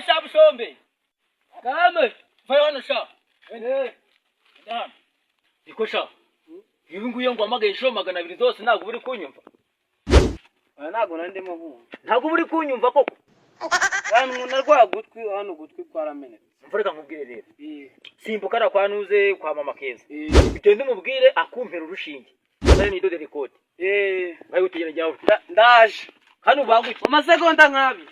Shabushombe. Kame. Vayo hano sha. Dan. Iko sha. Ibi nguye ngo amagaye inshuro 200 zose ntago buri kunyumva. Ntago nandimo nkumva. Ntago buri kunyumva koko. Hano umuntu arwagutwi hano gutwi kwaramenetse. Mfureka nkubwire rero. Simbuka ara kwanuze kwa mama Keza. Bitende mubwire akumpera urushinge. Nari nido de record. Bayo utegera jyaho. Ndaje. Hano baguki. Amasegonda nkabi.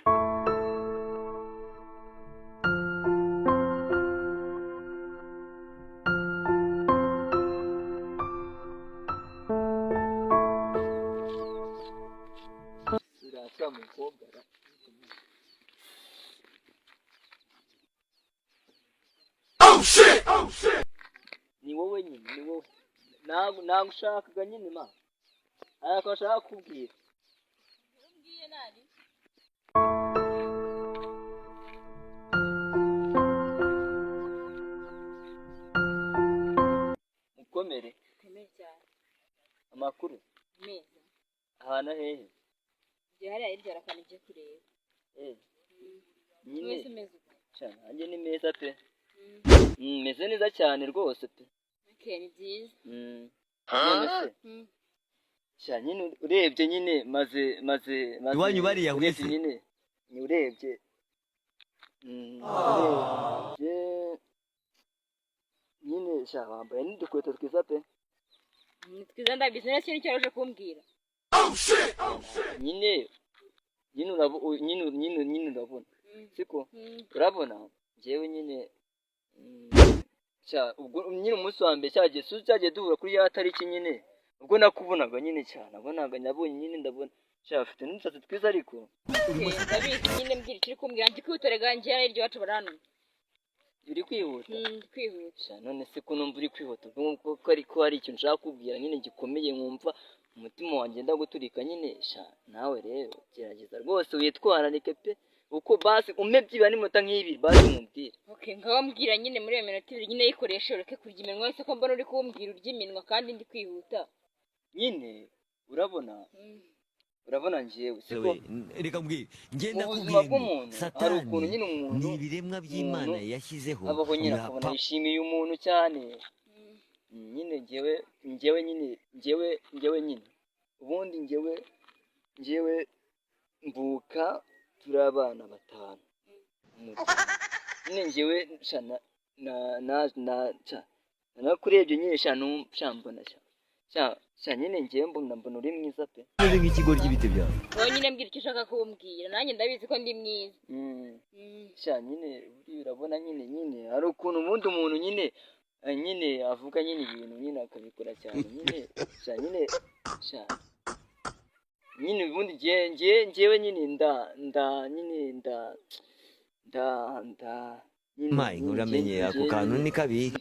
Oh shit! Ni wowe nyine, ni wowe. Nago ushakaga nyine ma. Ariko ashaka kubwira. Umbwiye nani? Mukomere. Komere cyane. Amakuru. Meza. Ahana hehe? Je hari ayirya rakanije kureba. Nyine. Wese meza. Cyane, anje ni meza pe. Meze neza cyane rwose pe. Okay, ni byiza. None se. Cyane nyine urebye nyine maze iwanyu bariya urebye nyine ni urebye. Nyine sha wambaye n'udukweto twiza pe. Twiza ndabizi nese nicyo yaje kumbwira. Nyine urabona. Siko urabona jewe nyine ubwo nyine umunsi wa mbere cyagiye duhura kuri ya tariki nyine ubwo nakubonaga nyine cyane nabonye nyine ndabona afite n'umusatsi twiza ariko ndabizi nyine mbwira kiri kumbwira ndi kwihutorega nje yaryo wacu barano uri kwihuta kwihuta none se ko numva uri kwihuta ko ariko hari ikintu nshaka kubwira nyine gikomeye nkumva umutima wanjye ndaguturika nyine nawe rero gerageza rwose witwararike pe uko basi umebyiba n'imota nk'ibi basi mumbwire. Okay, ngaho mbwira nyine muri iyo minota 2 nyine yikoresha ureke kurya iminwa wese ko mbona uri kumbwira urya iminwa kandi ndi kwihuta. Nyine urabona njewe siko reka mbwire ngenda kubwira Satani ukuntu nyine umuntu ibiremwa by'Imana yashyizeho abaho nyine akabona yishimiye umuntu cyane. Nyine njewe nyine ubundi njewe mvuka turi abana 5 nyine njewe nakurebye nyine mbona nyine njewe mbona uri mwiza pe uri nk'ikigo ry'ibiti byawe wowe nyine mbwira icyo ushaka kumbwira nanjye ndabizi ko ndi mwiza nyine urabona nyine hari ukuntu ubundi umuntu nyine avuga nyine ibintu nyine akabikora cyane nyine ubundi njewe nyine Mai uramenye ako kantu ni kabi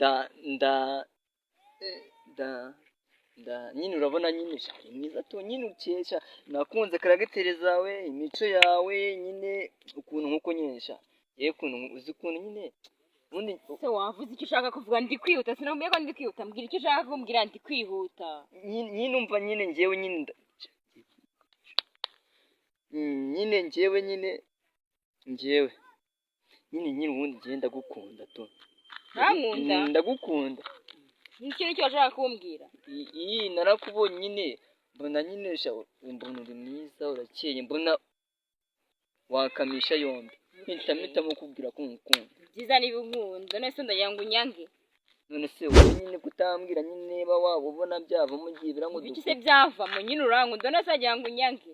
nyine urabona nyine mwiza to nyine ukesha nakunze karagiteri zawe imico yawe nyine ukuntu nkuko nyine yewe ukuntu uzi ukuntu nyine ubundi se wavuze icyo ushaka kuvuga ndi kwihuta sinamubwiye ko ndi kwihuta mbwira icyo ushaka kumbwira ndi kwihuta nyine umva nyine njewe nyine njewe ubundi ngenda gukunda to ndagukunda ikintu cyo washaka kumbwira iyi narakubonye nyine mbona nyine mbona uri mwiza urakeye mbona wakamisha yombi mpitamo kubwira ko ngukunda byiza niba unkunda none se ndayangu nyange none se wowe nyine kutambwira nyine niba waba ubona byavamo gibira ngo iki se byavamo nyine urankunda none se ajyangu nyange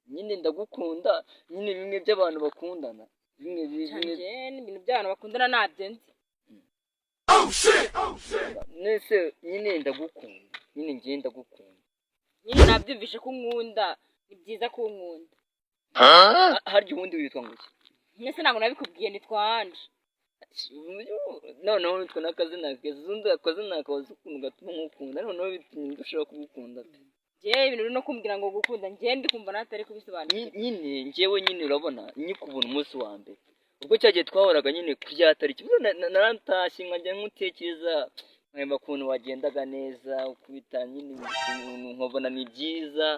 nyine ndagukunda nyine bimwe by'abantu bakundana bimwe ibintu by'abantu bakundana nabyo nzi nese nyine ndagukunda nyine ngiye ndagukunda nyine nabyumvishe ko unkunda ni byiza ko unkunda harya ubundi witwa ngo iki nese ntabwo nabikubwiye nitwa Anje noneho nitwa n'akazina keza uzundi akazina kabaza ukuntu gatuma nkukunda noneho bitumye ndushaho kugukunda pe jewe ibintu no kumbwira ngo gukunda ngiye ndi kumva natari kubisobanura nyine njewe nyine urabona nyikubona umunsi wa mbere ubwo cyagiye twahoraga nyine kurya tariki narantashye nkajya nkutekereza nkaba ukuntu wagendaga neza ukubita nyine nkabona ni byiza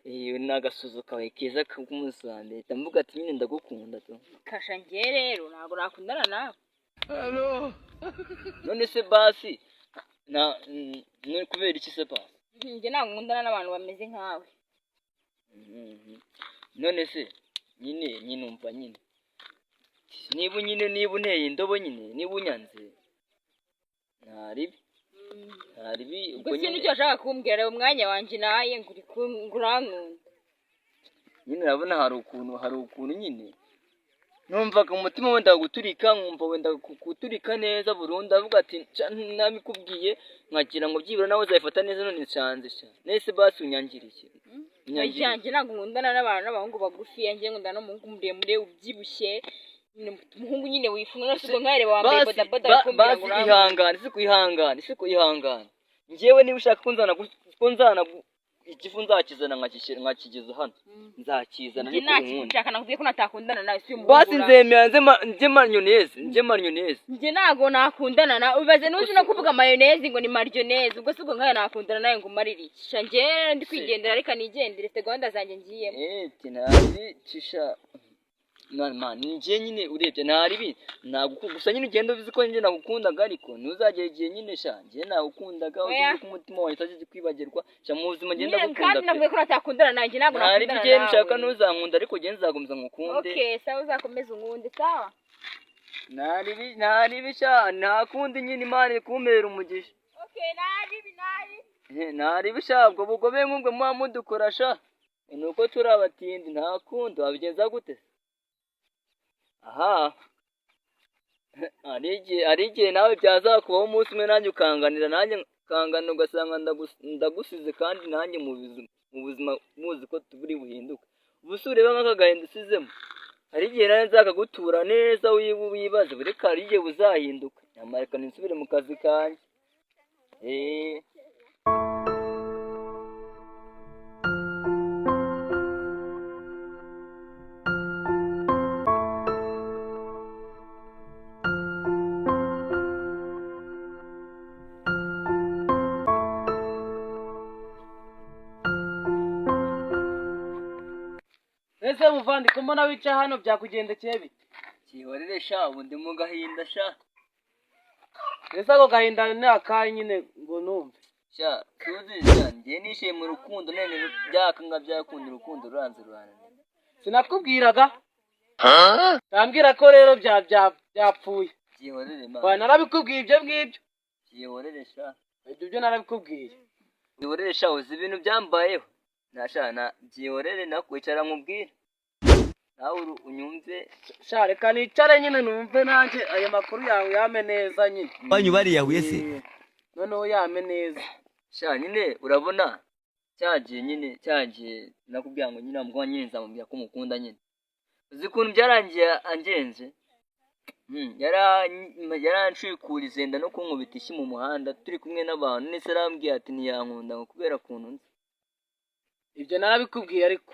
n'agasuzo kawe keza k'umunsi wa mbere ndavuga ati nyine ndagukunda tu. kasha njye rero ntabwo nakundana nawe. None se basi kubera iki se basi? Njye ntabwo nkundana n'abantu bameze nkawe. None se nyine umva nyine niba unteye indobo nyine niba unyanze ntaribi ubwo sinzi icyo washaka kumbwira umwanya wanjye naye ngo urankunda. nyine urabona hari ukuntu nyine numvaga umutima wenda guturika nkumva wenda guturika neza burundu avuga ati nabikubwiye nkagira ngo byibura nawe uzayifata neza none nsanze nese basi unyangira iki? Njye ntabwo nkundana n'abahungu bagufi, njye nkundana n'umuhungu muremure ubyibushye, umuhungu nyine wifunga no sigo nkareba wambaye bodaboda kumbwira ngo basi kwihangana njyewe niba ushaka ko nzana igifu nzakizana nkakigeza hano nzakizana ariko nkunda. Nshaka nakubwiye ko natakundana nawe si umuhungu. Basi nzemera nje mayonnaise njye ntabwo nakundana nawe. Ubaze n'uje no kuvuga mayonnaise ngo ni mayonnaise, ubwo sigo nkaya nakundana nawe ngo umarire iki? Njye ndi kwigendera reka nigendere se gahunda zanjye ngiyemo. cisha njye nyine urebye ntaribi gusa nyine ugenda ubizi ko njye nagukundaga ariko ntuzagera igihe nyine njye nagukundaga uzi ko umutima wawe utazi kwibagirwa mu buzima ngenda gukunda kandi navuye ko natakundana nanjye ntabwo nakundana nawe. ntaribi nshaka ntuzankunda ariko njye nzakomeza ngukunde. Okay sawa uzakomeza unkunde sawa. ntaribi ntakundi nyine Imana ikumpera umugisha. Okay ntaribi ubwo bugobe nk'ubwo muba mudukora ni uko turi abatindi ntakundi wabigenza gute? Aha hari igihe nawe byazakubaho umunsi umwe nanjye ukanganira nanjye ukangana ugasanga ndagusize kandi nanjye mu buzima muzi ko turi buhinduke. Ubu se ureba nk'aka gahinda usizemo hari igihe nanjye nzakagutura neza wibaze bureka hari igihe buzahinduka nyamara reka nisubire mu kazi kanjye. ese muvandi ko mbona wica hano byakugendekeye bite? Kihorere ubu ndi mu gahinda ese ako gahinda ni akahe nyine ngo numve? tuzi njye nishiye mu rukundo none byakunda urukundo ruranze rurananira. Sinakubwiraga tambwira ko rero byapfuye. Kihorere narabikubwiye ibyo ngibyo. Kihorere ibyo narabikubwiye. Kihorere uzi ibintu byambayeho byihorere nakwicara nkubwira nawe unyumve reka nicare nyine numve nanjye ayo makuru yawe yame neza nyine. banyu bariyahuye se? noneho yame neza nyine urabona cyagiye nakubwira ngo nyine amubwa nyine nzamubwira ko mukunda nyine. uzi ukuntu byarangiye angenze yaranshikuriza yenda no kunkubita ishyi mu muhanda turi kumwe n'abantu nese arambwiye ati ntiyankunda ngo kubera kuntu nzi. ibyo narabikubwiye ariko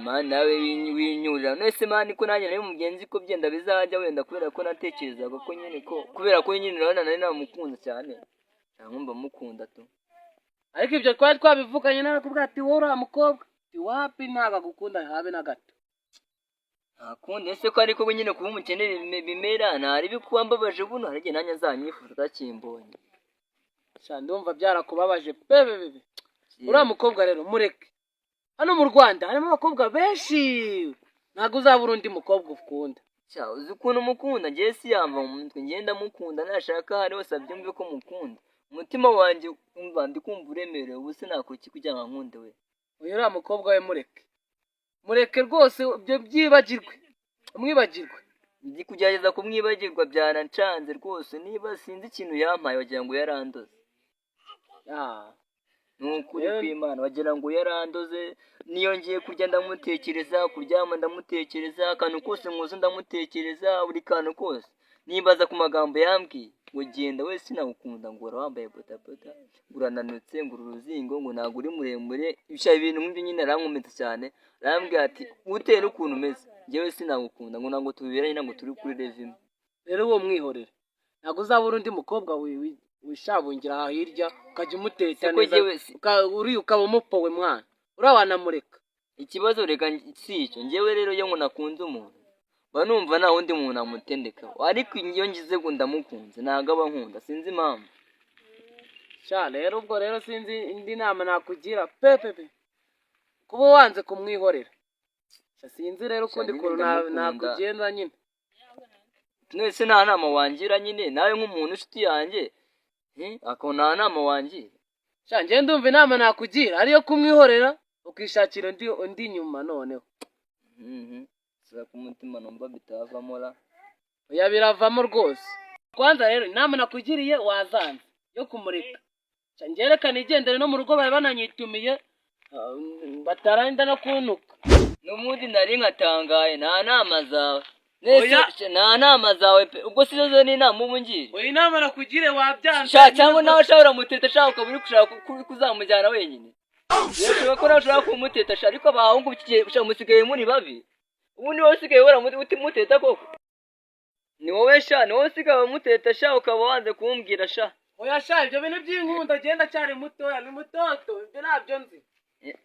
mani nawe winyurira nese mani ko nanjye nari mugenzi ko byenda bizajya wenda kubera ko natekerezaga ko nyine kubera ko nyine urabona nari namukunze cyane nkumva mukunda tu. ariko ibyo twari twabivuganye narakubwira ati wowe uriya mukobwa wapi ntabwo agukunda habe na gato. ntakundi ese ko ariko nyine kuba umukene bimera ntaribi kuba mbabaje buno hari igihe nanjye nzanyifuza utakimbonye. ndumva byarakubabaje bebe. uriya mukobwa rero mureke. hano mu Rwanda harimo abakobwa benshi ntabwo uzabura undi mukobwa ukunda. uzi ukuntu mukunda njye si yamba mu mutwe ngenda mukunda nashaka hari hose abyumve ko mukunda umutima wanjye umva ndi kumva uremerewe ubu sinakuki kugira ngo nkunde we. uriya mukobwa we mureke rwose ibyo byibagirwe umwibagirwe. ndi kugerageza kumwibagirwa byanancanze rwose niba sinzi ikintu yampaye wagira ngo yarandoze. nukuri kw'Imana wagira ngo yarandoze niyo ngiye kurya ndamutekereza kuryama ndamutekereza akantu kose nkuze ndamutekereza buri kantu kose nibaza ku magambo yambwiye ngo genda we sinagukunda ngo wambaye bodaboda ngo urananutse ngo uruzingo ngo ntabwo uri muremure ibintu nk'ibyo nyine arankomeza cyane arambwira ati uteye n'ukuntu umeze njyewe sinagukunda ngo ntabwo tubiberanye ntabwo turi kuri revime. rero uwo mwihorere ntabwo uzabura undi mukobwa wishabungira aha hirya ukajya umuteka neza ukaba umupowe mwana. uriya wanamureka. ikibazo reka si icyo njyewe rero iyo ngo nakunze umuntu mba numva nta wundi muntu amutendeka ariko iyo ngize ngo ndamukunze ntabwo aba nkunda sinzi impamvu. Sha rero ubwo rero sinzi indi nama nakugira pepepe kuba wanze kumwihorera. Sinzi rero ukundi kuntu nakugenza nyine. Mwese nta nama wangira nyine nawe nk'umuntu inshuti yanjye ako nta nama wangira. Sha njye ndumva inama nakugira ariyo kumwihorera ukishakira undi nyuma noneho. Sira ku mutima numva bitavamo ra. Oya biravamo rwose. Kwanza rero inama nakugiriye wazanze yo kumureka. Sha njye reka nigendere no mu rugo bari bananyitumiye bataranda no kuntuka. N'umundi nari nkatangaye nta nama zawe. Nese nta nama zawe pe ubwo sizo ni inama ubu ngire. Oya inama nakugire wabyanze. Sha cyangwa nawe ushobora muteta shaka ukaba uri gushaka kuzamujyana wenyine. Yego ko nawe ushaka kumuteta sha ariko abahungu musigaye muri babi. Ubu ni wowe usigaye wera muteta koko. Ni wowe sha ni wowe usigaye muteta sha ukaba wanze kumbwira sha. Oya sha ibyo bintu by'inkunda agenda cyari mutoya ni mutoto ibyo nabyo nzi.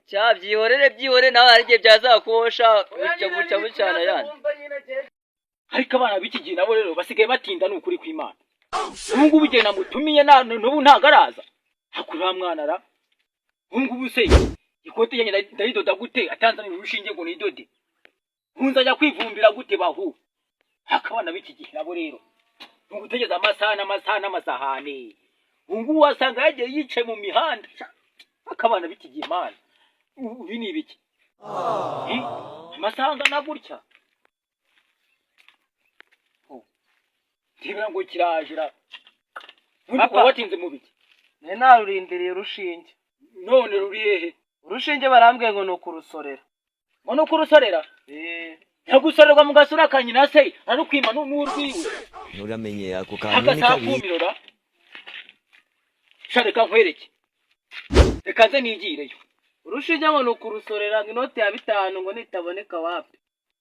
Cya byihorere nawe hari igihe byazakubosha bucya bucana yani. Ariko abana b'iki gihe nabo rero basigaye batinda n'ukuri kw'Imana. Ubu ngubu igihe namutumiye n'ubu ntago araza. Hakura mwana ra. Ubu ngubu se ikote yanjye ndayidoda gute atanzanira urushinge ngo nidode. Nkunzajya kwivumbira gute bahu. Hakabana b'iki gihe nabo rero. Ngutegeza amasahane. Ubu ngubu wasanga yagiye yicaye mu mihanda. Hakabana b'iki gihe Imana. Ubi ni ibiki? Amasahanga nagutya. Tibira ngo kirajira. Papa watinze mu biki? Ne narurindiriye urushinge. None ruri hehe? Urushinge barambwiye ngo nukurusorera. Ngo nukurusorera? Ntagusorerwa mu gasura kanyina se arukwima n'urwiwe. Uramenye ako kantu ni kabi. Shareka nkwereke. Reka nze nigireyo. Urushinge ngo nukurusorera inoti ya 5 ngo nitaboneka wapi.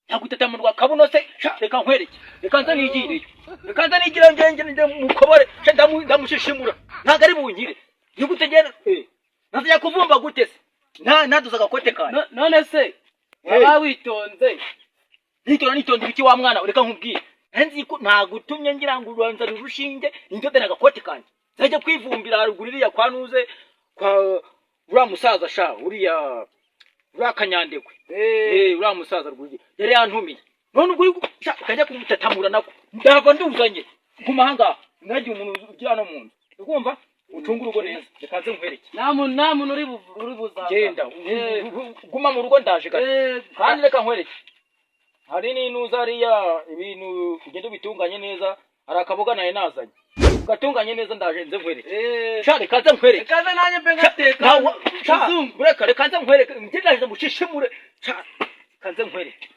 Ntagutetamurwa kabuno se reka nkwereke. Reka nze nigireyo. Reka nze nigire ngenge mukobore ndamushishimura. Ntago ari bunkire. Nigutegera nazajya kuvumba gute se? Naduza gakote kane. None se aba witonze. Nitonda iki wa mwana reka nkubwire. Nzi ko nagutumye ngira ngo uranza urushinge indode na gakote kane. Zajya kwivumbira haruguririya kwa nuze kwa ura musaza sha uriya kanyandekwe. Ura musaza rwugiye. Yari yantumiye. None ubwo kajya kumutatamura nako. Ndava nduzanye. Kumahanga ngagiye umuntu ugira no muntu. Ukumva? Utunga urugo neza. Reka nze nkwereke. Nta muntu uri buzaza. Genda. Guma mu rugo ndaje kare. Kandi reka nkwereke. Hari n'inuza ariya ibintu ugenda bitunganye neza. Hari akaboga naye nazanye. Ugatunganye neza ndaje nze nkwereke. Sha reka nze nkwereke. Kaza nanye mbe ngateka. Reka nze nkwereke. Ngiraje mushishimure. Sha kanze nkwereke.